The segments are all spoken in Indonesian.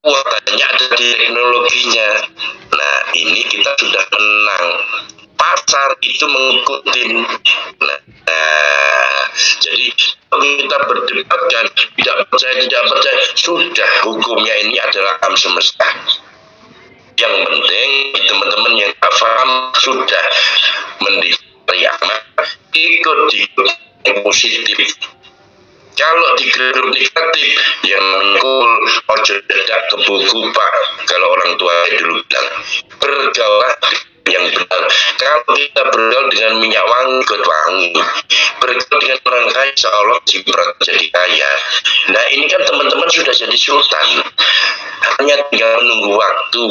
kekuatannya ada di teknologinya. Nah, ini kita sudah menang. Pasar itu mengikuti. Nah, jadi kita berdebat dan tidak percaya, sudah hukumnya ini adalah alam semesta. Yang penting teman-teman yang paham sudah mendikari amat, ikut yang positif. Kalau di grup negatif yang mengkul ojo dadak ke buku Pak, kalau orang tua dulu bilang bergaulah yang benar. Kalau kita bergaul dengan minyak wangi, ikut wangi. Bergaul dengan orang kaya, insya Allah jadi kaya. Nah, ini kan teman-teman sudah jadi sultan, hanya tinggal menunggu waktu.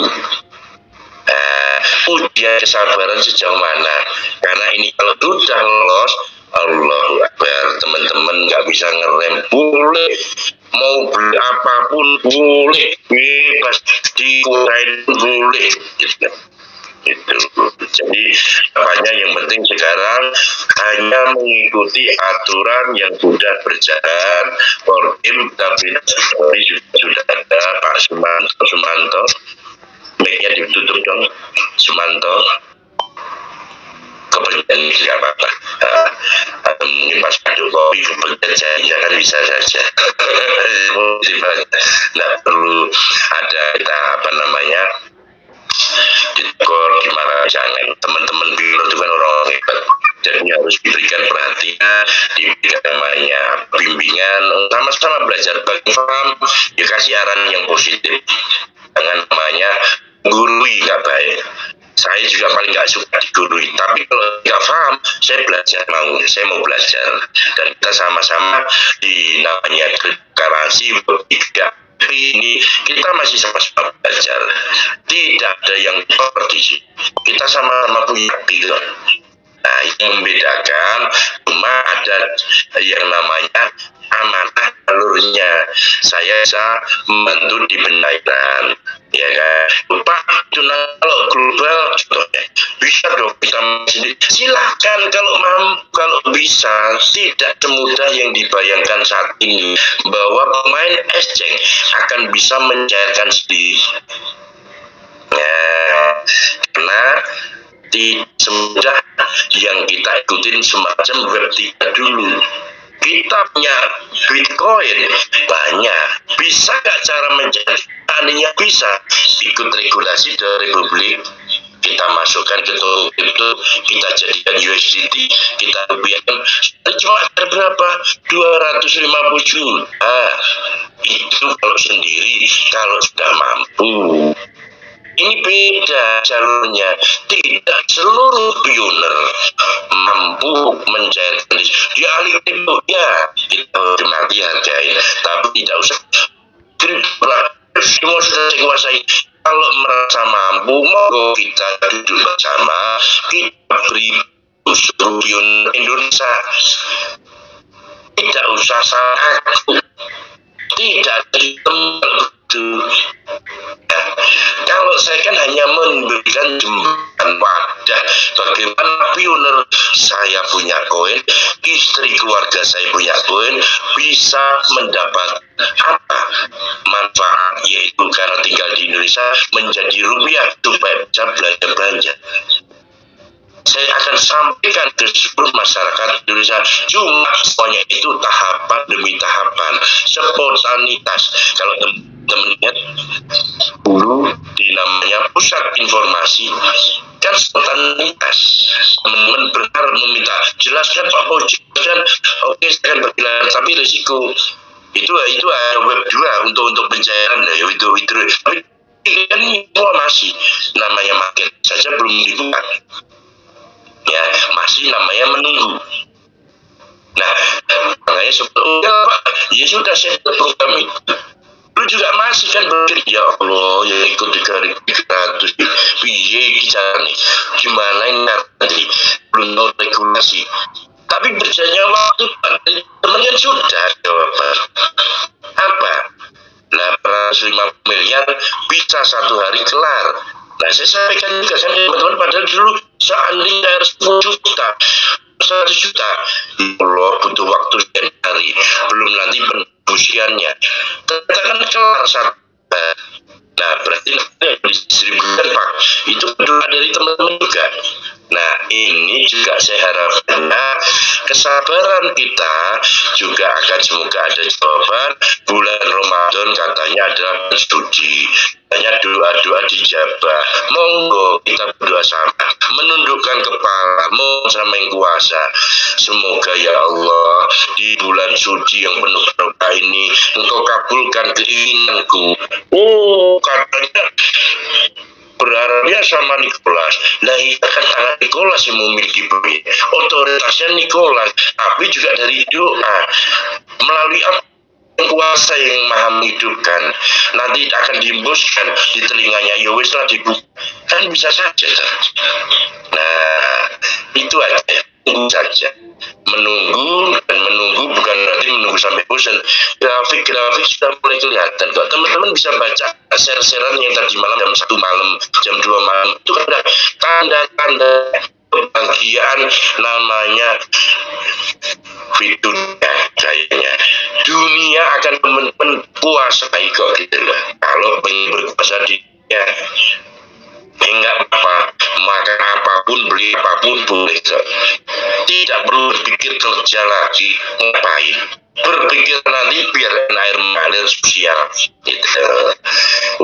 Ujian kesabaran sejauh mana? Karena ini kalau sudah lolos, Allahu Akbar, teman-teman nggak bisa ngerem, boleh mau beli apapun boleh, bebas dikurangi boleh, gitu. Jadi makanya yang penting sekarang hanya mengikuti aturan yang sudah berjalan. Kodim tapi sudah ada Pak Sumanto, mic-nya ditutup dong, Sumanto. Kepentingan tidak apa-apa. Mungkin Pak Jokowi kepentingan jangan bisa saja. Tidak perlu ada kita ditegur gimana, jangan. Teman-teman pilot itu kan orang hebat, jadi harus diberikan perhatian, diberikan bimbingan, sama-sama belajar. Bagi paham ya kasih arahan yang positif, jangan gurui, nggak baik. Saya juga paling nggak suka digurui, tapi kalau nggak paham, saya mau belajar, dan kita sama-sama di namanya garansi tidak. Ini kita masih sama-sama belajar, tidak ada yang pergi, kita sama-sama punya pilihan. Nah, yang membedakan cuma ada yang namanya amanah alurnya. Saya bisa membantu di penairan, ya kan. Pak, kalau global contohnya bisa dong kita sendiri. Silahkan kalau mampu, kalau bisa. Tidak semudah yang dibayangkan saat ini bahwa pemain esceng akan bisa mencairkan sendiri. Nah, karena tidak semudah yang kita ikutin semacam web 3 dulu. Kita punya Bitcoin banyak, bisa nggak cara mencari? Anehnya bisa, ikut regulasi dari Republik, kita masukkan ke toko itu, kita jadikan USDT, kita rupiahkan, cuma ada berapa? 250 juta. Itu kalau sendiri, kalau sudah mampu. Ini beda jalurnya. Tidak seluruh pioner mampu mencairkan di alih itu ya, kita hormati hargai, tapi tidak usah semua sudah dikuasai. Kalau merasa mampu, mau kita duduk bersama, kita beri usul pioner Indonesia. Tidak usah salah aku, tidak di tempat itu. Nah, kalau saya kan hanya memberikan jembatan wadah bagaimana pioner saya punya koin, istri keluarga saya punya koin, bisa mendapat apa manfaat, yaitu karena tinggal di Indonesia menjadi rupiah supaya bisa belanja. Saya akan sampaikan ke seluruh masyarakat Indonesia. Cuma semuanya itu tahapan demi tahapan, spontanitas. Kalau teman-teman lihat dulu di namanya pusat informasi kan spontanitas, teman-teman benar meminta jelaskan Pak Poji, dan oke saya akan berbilang, tapi risiko itu web 2 untuk pencairan ya, itu tapi kan informasi namanya market saja belum dibuka ya, masih namanya menunggu. Nah, makanya sebetulnya Pak, ya sudah saya program itu. Lu juga masih kan berpikir, ya Allah, ya ikut 3.300 piye nih, gimana ini nanti belum regulasi. Tapi berjalannya waktu, teman kan sudah jawaban apa? 850 miliar bisa 1 hari kelar. Nah, saya sampaikan juga kan teman-teman, padahal dulu seandainya harus 10 juta, 100 juta, Allah butuh waktu sekian hari, belum nanti pendistribusiannya. Ternyata kan kelar 1. berarti distribusikan Pak. Itu doa dari teman-teman juga. Nah ini juga saya harapkan kesabaran kita juga akan semoga ada jawaban. Bulan Ramadan katanya adalah bulan suci, katanya doa-doa dijabah. Monggo kita berdoa sama, menundukkan kepala, mohon sama yang kuasa. Semoga ya Allah di bulan suci yang penuh berkah ini Engkau kabulkan keinginanku. Oh katanya berharapnya sama Nikolas. Nah iya kan tangan Nikolas yang memiliki otoritasnya Nikolas, tapi juga dari doa melalui yang kuasa yang maha menghidupkan. Nanti akan dihembuskan di telinganya. Ya wis lah dibuka, kan bisa saja. Nah itu aja, tunggu saja. Menunggu dan menunggu bukan berarti menunggu sampai bosan. Grafik sudah mulai kelihatan kok. Teman-teman bisa baca share-sharean yang tadi malam jam 1 malam, jam 2 malam itu kan ada tanda-tanda kebahagiaan, namanya fitunya kayaknya. Dunia akan teman-teman kuasai kok gitu loh. Kalau ingin berkuasa di dunia, enggak apa, makan apapun, beli apapun boleh kok. Tidak perlu berpikir kerja lagi, ngapain? Berpikir nanti biar air mengalir sosial gitu.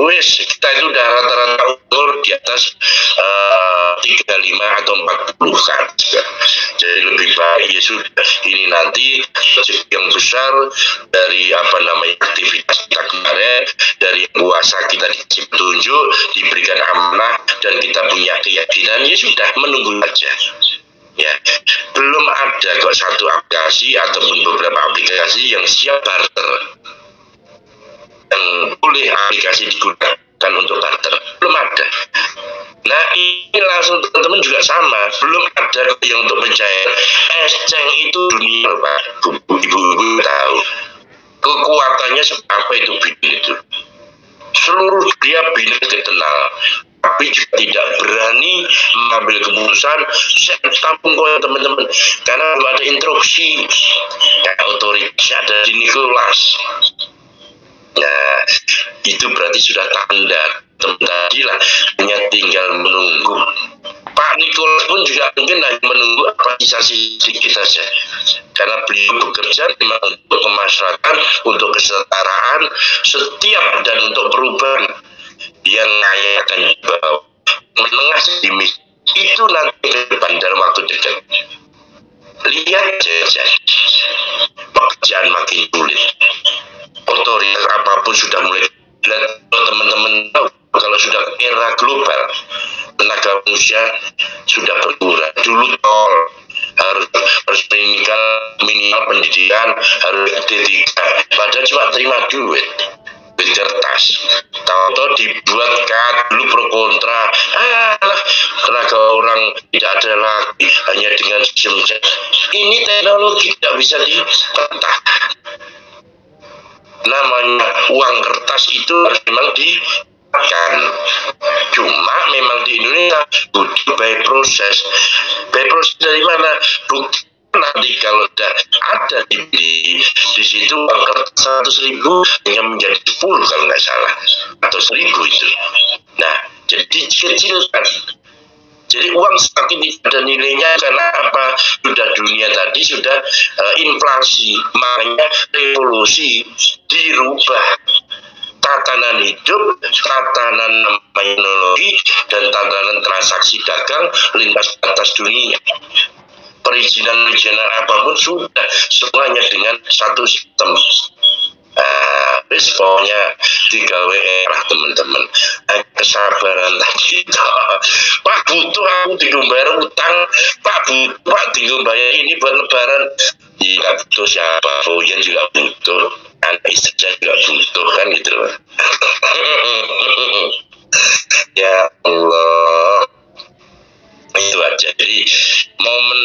Wis kita itu udah rata-rata umur di atas 35 atau 40 kan. Jadi lebih baik ya sudah, ini nanti yang besar dari aktivitas kita kemarin, dari kuasa kita dikasih petunjuk, diberikan amanah dan kita punya keyakinan, ya sudah menunggu saja. Ya, belum ada kok satu aplikasi ataupun beberapa aplikasi yang siap barter, yang boleh aplikasi digunakan untuk barter, belum ada. Nah ini langsung teman-teman juga sama, belum ada yang untuk mencair. Esceng itu dunia Pak, ibu-ibu tahu kekuatannya apa itu bin itu. Seluruh dia bin kenal, tapi juga tidak berani mengambil keputusan. Saya tampung kok teman-teman, karena belum ada instruksi otoritas ada di Nikolas. Nah itu berarti sudah tanda tadi lah, hanya tinggal menunggu. Pak Nikolas pun juga mungkin hanya menunggu apresiasi sedikit saja, karena beliau bekerja memang untuk kemaslahatan, untuk kesetaraan setiap dan untuk perubahan yang kaya akan dibawa menengah sedikit itu nanti ke depan dalam waktu dekat. Lihat saja pekerjaan makin sulit, otoritas apapun sudah mulai. Teman-teman tahu kalau sudah era global, tenaga manusia sudah berkurang. Dulu tol harus minimal pendidikan, harus D3, padahal cuma terima duit kertas. Tahu-tahu dibuat dulu pro kontra, tenaga orang tidak ada lagi, hanya dengan sistem. Ini teknologi tidak bisa dibantah. Namanya uang kertas itu harus memang dimakan. Cuma memang di Indonesia butuh by proses. By proses dari mana? Bukti nanti kalau ada di situ uang kertas 100.000 hingga menjadi 10 kalau nggak salah, atau 1.000 itu. Nah jadi dikecilkan. Jadi uang semakin tidak ada nilainya karena apa? Sudah dunia tadi sudah inflasi, makanya revolusi dirubah. Tatanan hidup, tatanan teknologi, dan tatanan transaksi dagang lintas batas dunia. Perizinan apapun sudah semuanya dengan satu sistem. Pokoknya 3W lah teman-teman, kesabaran tadi. Pak butuh aku dibayar utang, Pak tinggal bayar ini buat lebaran. Iya butuh siapa? Foyan juga butuh, istri juga butuh kan gitu loh. Ya Allah, itu aja. Jadi momen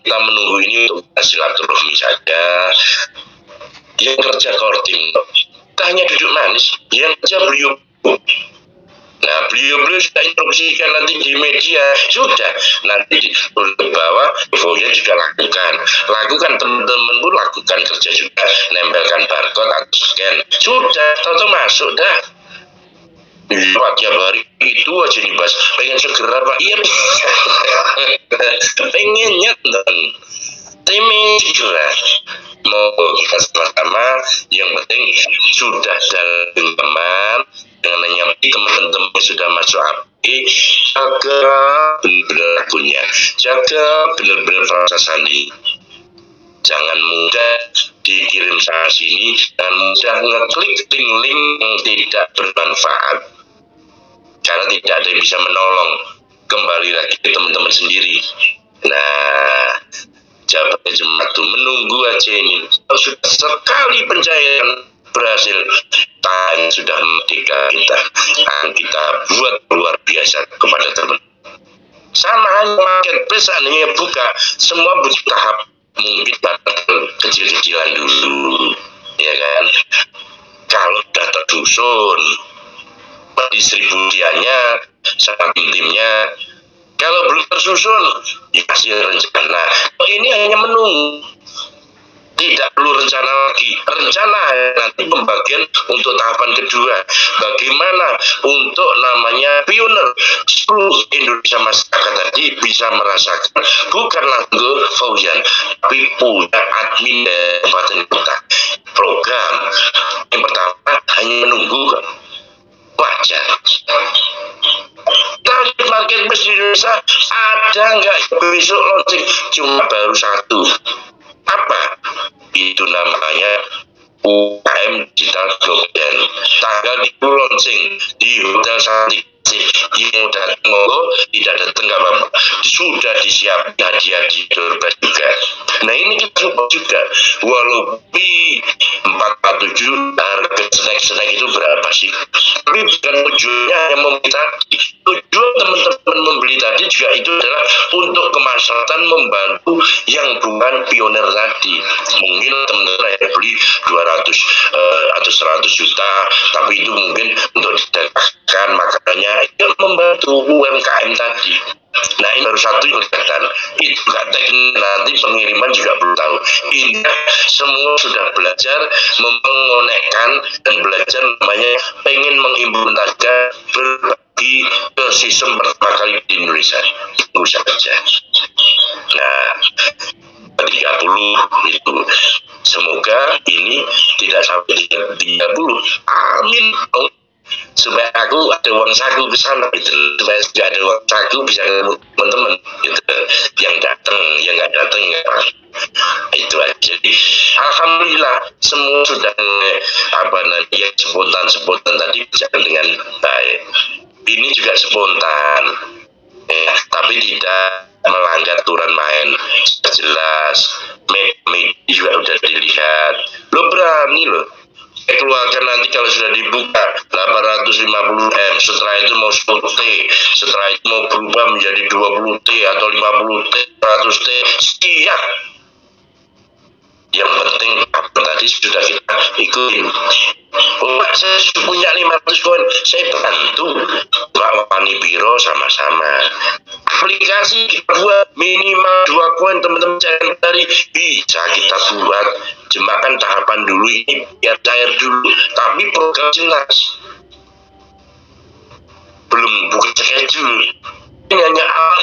kita menunggu ini untuk silaturahmi saja. Yang kerja korting, kita hanya duduk manis. Yang kerja beliau. Nah beliau sudah instruksikan nanti di media, sudah nanti di bawah infonya juga lakukan teman-teman pun lakukan kerja juga, nempelkan barcode atau scan, sudah tahu masuk dah. tiap hari itu aja dibahas. Pengen segera Pak, iya pengennya segera mau kita sama-sama, yang penting sudah dalam teman dengan teman-teman sudah masuk api, jaga benar-benar punya, jaga benar-benar prasasani. Jangan mudah dikirim sana sini, dan mudah ngeklik link-link yang tidak bermanfaat, karena tidak ada yang bisa menolong. Kembali lagi ke teman-teman sendiri. Nah, jawabannya cuma itu, menunggu aja ini. Kalau sudah sekali pencairan berhasil, Tuhan sudah merdeka kita, akan kita buat luar biasa kepada teman. Sama hanya marketplace, seandainya buka, semua butuh tahap, mungkin kecil-kecilan dulu, ya kan. Kalau sudah tersusun pendistribusiannya sama timnya, kalau belum tersusun ya masih rencana. Ini hanya menunggu, tidak perlu rencana lagi. Rencana nanti pembagian untuk tahapan kedua, bagaimana untuk namanya pioner seluruh Indonesia masyarakat tadi bisa merasakan bukan lagu Fauzian, tapi punya admin kabupaten kota. Program yang pertama hanya menunggu, wajar. Target marketplace di Indonesia ada nggak besok launching? Cuma baru satu. Apa? Itu namanya UKM Digital Blockchain. Tanggal itu launching di Hotel Santik. Yang datang monggo, tidak datang nggak apa-apa. Sudah disiapkan hadiah-hadiah dorbas juga. Nah ini kita coba juga, walaupun 47 harga snack itu berapa sih? Tapi bukan tujuannya yang membeli tadi. Tujuan teman-teman membeli tadi juga itu adalah untuk kemaslahatan, membantu yang bukan pioner tadi. Mungkin teman-teman yang beli 200 atau 100 juta, tapi itu mungkin untuk didapatkan makanannya yang membantu UMKM tadi. Nah ini baru satu yang kelihatan, itu gak teknik, nanti pengiriman juga belum tahu. Ini semua sudah belajar mengonekkan dan belajar namanya pengen mengimplementasikan berbagi ke sistem pertama kali di Indonesia. Tunggu saja. Nah 30 itu semoga ini tidak sampai 30. Amin. Supaya aku ada uang saku ke sana gitu, supaya tidak ada uang saku bisa ketemu teman-teman gitu, yang datang, yang nggak datang ya itu aja. Jadi alhamdulillah semua sudah yang spontan tadi berjalan dengan baik. Ini juga spontan ya, tapi tidak melanggar aturan main, jelas. Media juga udah dilihat, lo berani lo keluarkan nanti kalau sudah dibuka 850M, setelah itu mau 10T, setelah itu mau berubah menjadi 20T atau 50T, 100T, siap. Yang penting apa tadi sudah kita ikutin. Oh, saya punya 500 koin, saya bantu Mbak Wani Biro sama-sama. Aplikasi kita buat minimal 2 koin, teman-teman jangan dari bisa kita buat. Jemakan tahapan dulu ini biar cair dulu, tapi program jelas. Belum bukan schedule. Ini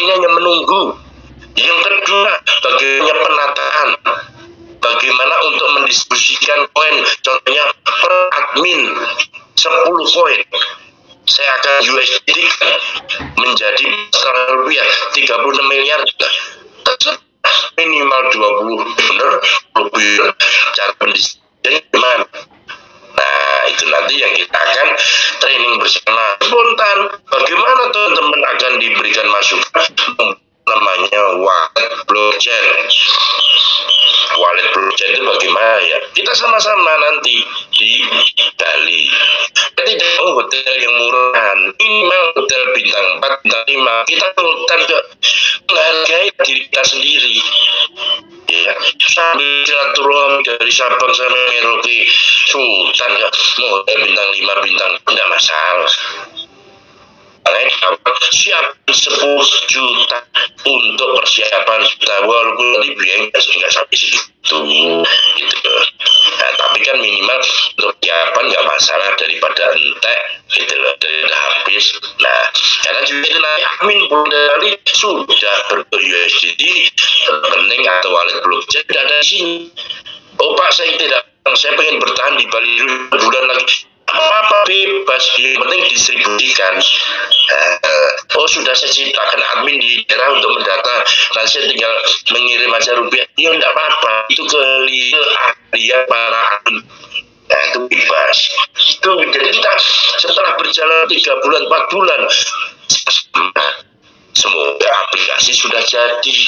hanya menunggu. Yang kedua, bagaimana penataan. Bagaimana untuk mendistribusikan koin, contohnya per admin 10 koin saya akan USD menjadi rupiah 36 miliar juga, minimal 20 bener lebih cara pendistribusian gimana. Nah itu nanti yang kita akan training bersama spontan. Bagaimana teman-teman akan diberikan masukan namanya wallet blockchain. Wallet blockchain itu bagaimana ya? Kita sama-sama nanti di Bali. Tidak mau hotel yang murahan, minimal hotel bintang 4, bintang 5. Kita sultan ke menghargai diri kita sendiri. Ya, sambil silaturahmi dari Sabang sampai Merauke, sultan ya, mau hotel bintang 5, bintang tidak masalah. Siap 10 juta untuk persiapan kita, walaupun nanti biaya nggak sampai segitu gitu. Nah, tapi kan minimal untuk persiapan nggak masalah daripada entek gitu loh, daripada habis. Nah, karena juga itu nanti admin dari sudah ber-USDT rekening atau wallet blockchain tidak ada di sini. Oh Pak, saya pengen bertahan di Bali bulan lagi. Apa bebas, yang penting distribusikan. Oh sudah saya ciptakan admin di daerah untuk mendata, dan saya tinggal mengirim aja rupiah. Ya enggak apa-apa, itu keahlian para admin. Nah, itu bebas. Itu jadi kita setelah berjalan 3 bulan 4 bulan, semoga aplikasi sudah jadi.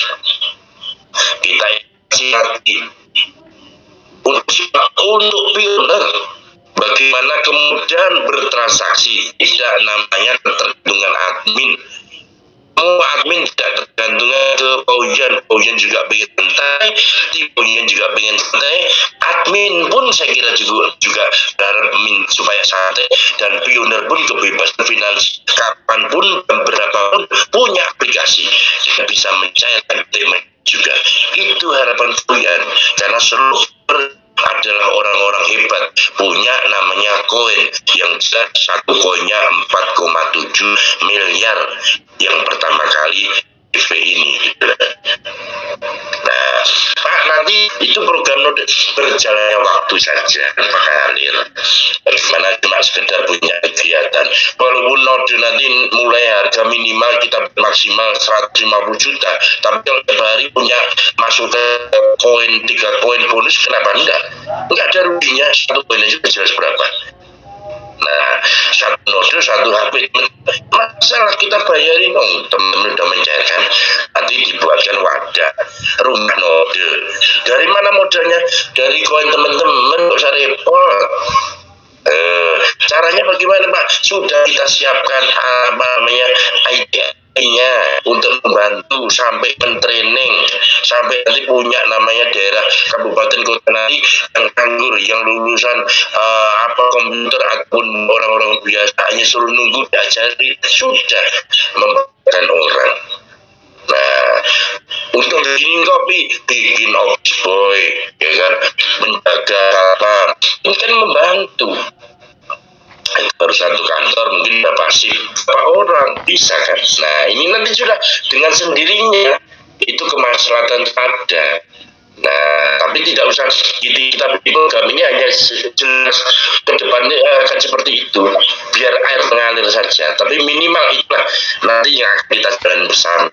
Kita lagi untuk pioner. Bagaimana kemudian bertransaksi, tidak namanya ketergantungan admin. Semua admin tidak tergantungan ke Paujan juga pengen santai, Paujan juga pengen santai, admin pun saya kira juga berharap supaya santai, dan pioner pun kebebasan finansial kapanpun dan berapapun punya aplikasi, dia bisa mencairkan payment juga. Itu harapan Paujan, karena seluruh adalah orang-orang hebat, punya namanya koin yang satu koinnya 4,7 miliar yang pertama kali EV ini. Nah Pak, nanti itu program berjalannya waktu saja Pak Khalil, bagaimana cuma sekedar punya kegiatan, walaupun node nanti mulai harga minimal kita maksimal 150 juta, tapi kalau tiap hari punya masuk ke koin 3 koin bonus, kenapa enggak ada ruginya. Satu koin aja jelas berapa. Nah, satu node, satu HP, masalah kita bayarin dong. Teman-teman udah mencairkan, nanti dibuatkan wadah rumah node. Dari mana modalnya? Dari koin teman-teman, nggak usah repot. Caranya bagaimana Pak? Sudah kita siapkan apa namanya idenya untuk membantu sampai mentraining, sampai nanti punya namanya daerah kabupaten kota nanti yang nganggur, yang lulusan komputer ataupun orang-orang biasa hanya suruh nunggu diajari, sudah membuatkan orang. Nah, untuk bikin kopi, bikin office boy, ya kan, menjaga apa, ini kan membantu. Baru satu kantor mungkin udah pasif, berapa orang bisa kan. Nah ini nanti sudah dengan sendirinya itu kemaslahatan ada. Nah tapi tidak usah kita bikin program ini hanya jelas ke depannya akan seperti itu, biar air mengalir saja, tapi minimal itulah nanti yang kita jalan bersama.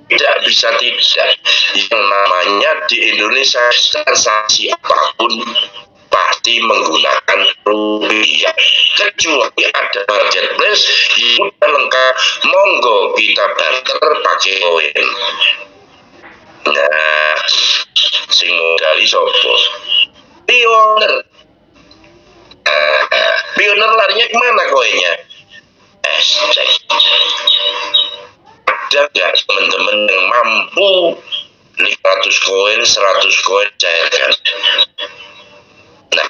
Tidak bisa tidak, yang namanya di Indonesia transaksi apapun pasti menggunakan rupiah, kecuali ada marketplace yang sudah lengkap, monggo kita barter pakai koin. Nah sing modali sopo? Pioner. Pioner larinya kemana koinnya? Cek. Ada nggak teman-teman yang mampu 500 koin, 100 koin cairkan? Nah,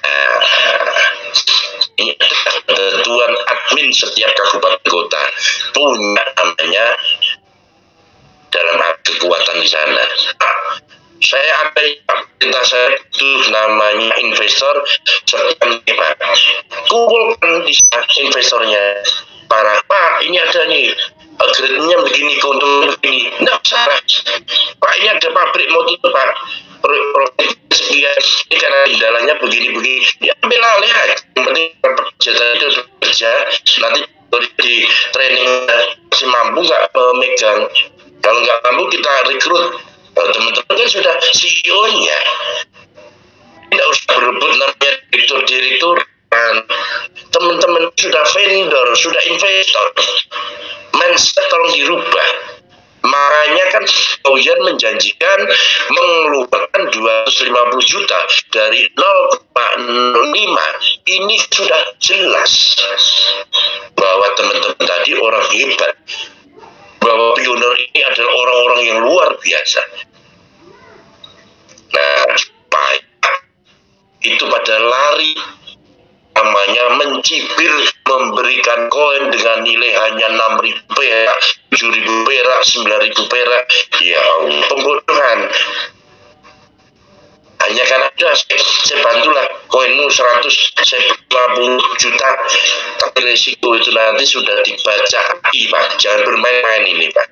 ini ketentuan admin setiap kabupaten kota punya namanya dalam kekuatan di sana. Saya ada perintah saya itu namanya investor seperti Pak. Kumpulkan di investornya, para Pak ini ada nih grade-nya begini, keuntungan begini, nggak salah Pak, ini ada pabrik mau tutup Pak, profit sekian, ini karena kendalanya begini-begini, ya ambil alih aja, yang penting kerja itu kerja, nanti di training masih mampu nggak memegang, kalau nggak mampu kita rekrut. Teman-teman kan sudah CEO-nya, tidak usah berebut namanya direktur, teman-teman sudah vendor, sudah investor, mindset tolong dirubah. Makanya kan Paujan menjanjikan mengeluarkan 250 juta dari 0,05. Ini sudah jelas bahwa teman-teman tadi orang hebat, bahwa pioner ini adalah orang-orang yang luar biasa. Nah, itu pada lari namanya mencibir, memberikan koin dengan nilai hanya 6.000 perak, 7.000 perak, 9.000 perak. Ya Allah, pembodohan. hanya karena udah saya bantulah koinmu 100, saya 50 juta, tapi resiko itu nanti sudah dibaca Pak, jangan bermain-main ini Pak.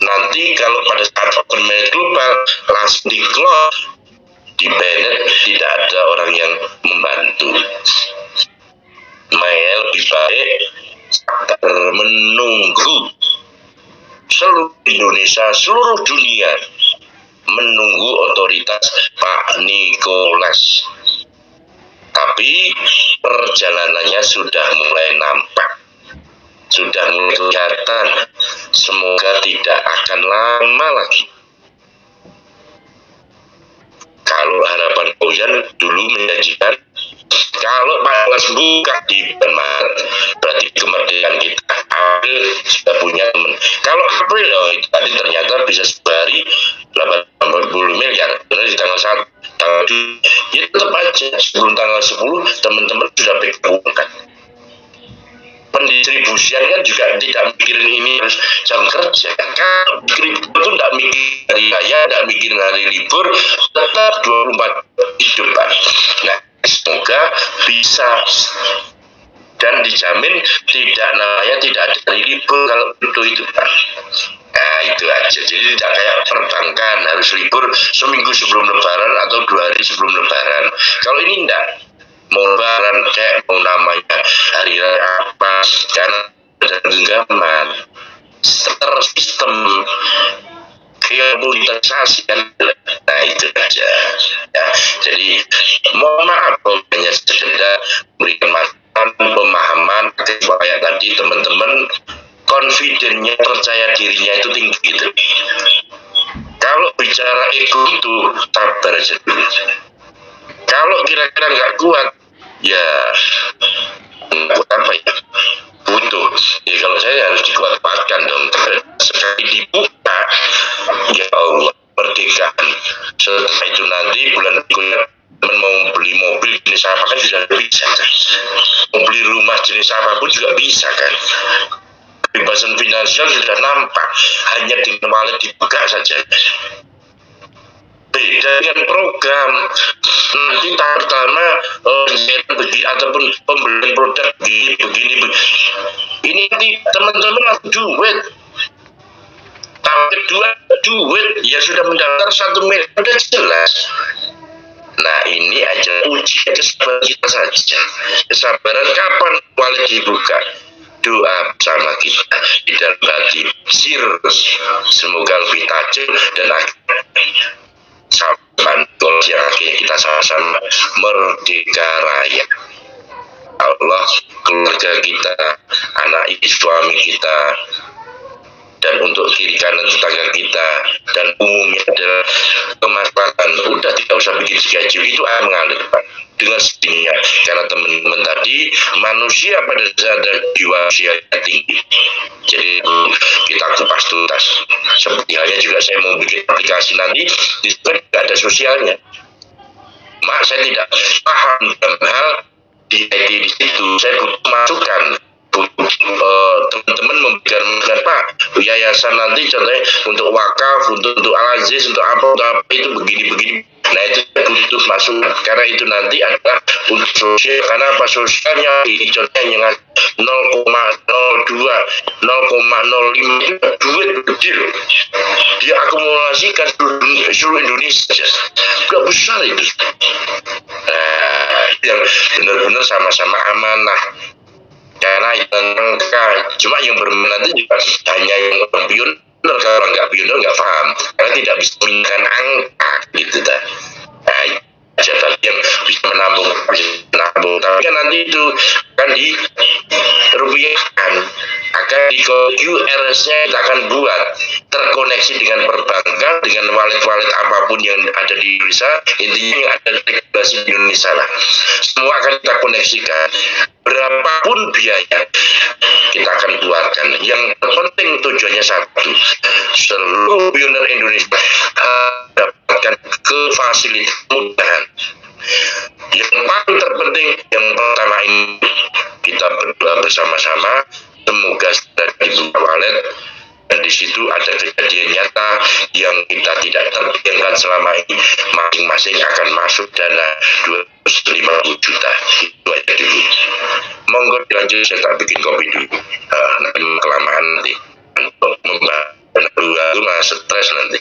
Nanti kalau pada saat open market global langsung di-close, di-banned, tidak ada orang yang membantu. Lebih baik menunggu seluruh Indonesia, seluruh dunia menunggu otoritas Pak Nicholas. Tapi perjalanannya sudah mulai nampak, sudah mulai kelihatan. Semoga tidak akan lama lagi. Kalau harapan Boyan dulu menjanjikan kalau Pak Nicholas buka di bulan Maret, berarti kemerdekaan kita April sudah punya teman. Kalau April, itu tadi ternyata bisa sehari 80 miliar. Benar di tanggal 1, tanggal 2, ya tetap aja sebelum tanggal 10 teman-teman sudah berkumpulkan. Pendistribusian kan juga tidak mikirin ini harus jam kerja. Kalau kripto itu tidak mikir hari raya, tidak mikir hari libur, tetap 24 hidup Pak. Nah, semoga bisa dan dijamin tidak ada hari libur kalau itu Pak. Nah itu aja, jadi tidak kayak perbankan harus libur seminggu sebelum lebaran atau 2 hari sebelum lebaran. Kalau ini enggak, mau lebaran kayak mau namanya hari raya apa, karena ada genggaman sistem komunitasasi kan. Nah itu aja ya. Jadi mohon maaf hanya sekedar memberikan masukan, pemahaman supaya tadi teman-teman confident-nya, percaya dirinya itu tinggi gitu. Kalau bicara ego itu sabar aja dulu. Kalau kira-kira nggak kuat, ya apa ya? Butuh. Jadi kalau saya harus dikuatkan dong. Sekali dibuka, ya Allah, pernikahan. Setelah itu nanti bulan berikutnya mau beli mobil jenis apa kan sudah bisa kan. Mau beli rumah jenis apapun juga bisa kan. Kebebasan finansial sudah nampak, hanya dengan wallet dibuka saja. Beda dengan program nanti tahap pertama ataupun pembelian produk begini. Ini nanti teman-teman langsung duit. Tahap kedua duit, ya sudah mendaftar 1 miliar, sudah jelas. Nah ini aja uji kesabaran kita saja. Kesabaran kapan wallet dibuka? Doa bersama kita di dalam hati sir, semoga lebih tajam dan sampai yang akhirnya kita sama-sama merdeka raya. Allah, keluarga kita, anak istri suami kita, dan untuk kiri kanan tetangga kita, dan umumnya adalah kemaslahatan. Udah tidak usah bikin gaji, itu akan mengalir Pak dengan sendirinya, karena teman-teman tadi manusia pada dasarnya jiwa manusianya tinggi. Jadi kita kupas tuntas. Seperti halnya juga saya mau bikin aplikasi nanti, di situ tidak ada sosialnya. Mak, saya tidak paham dalam hal di IT di situ. Saya butuh masukan. Teman-teman memberikan Pak, yayasan nanti contohnya untuk wakaf, untuk al-aziz, untuk apa itu begini. Nah itu butuh masukan, karena itu nanti adalah untuk sosial. Karena apa? Sosialnya ini contohnya 0,02, 0,05 itu duit kecil, dia akumulasikan seluruh Indonesia, udah besar itu. Nah yang benar-benar sama-sama amanah. Karena cuma yang berminat itu juga hanya yang orang pioner. Kalau orang nggak pioner nggak paham, karena tidak bisa memindahan angka gitu dah. Nah siapa yang bisa menabung, tapi kan nanti itu akan dirupiahkan, akan di QRS-nya kita akan buat terkoneksi dengan perbankan, dengan wallet-wallet apapun yang ada di Indonesia. Intinya yang ada di regulasi di Indonesia lah, semua akan kita koneksikan. Berapapun biaya kita akan keluarkan. Yang terpenting tujuannya satu, seluruh pioner Indonesia mendapatkan fasilitas mudahan. Yang paling terpenting, yang pertama ini kita berdoa bersama-sama, semoga segera dibuka wallet dan di situ ada kejadian nyata yang kita tidak terbayangkan selama ini. Masing-masing akan masuk dana 250 juta. Itu aja dulu. Monggo dilanjut, saya tak bikin kopi dulu. Nanti kelamaan nanti. Untuk membahas stres nanti.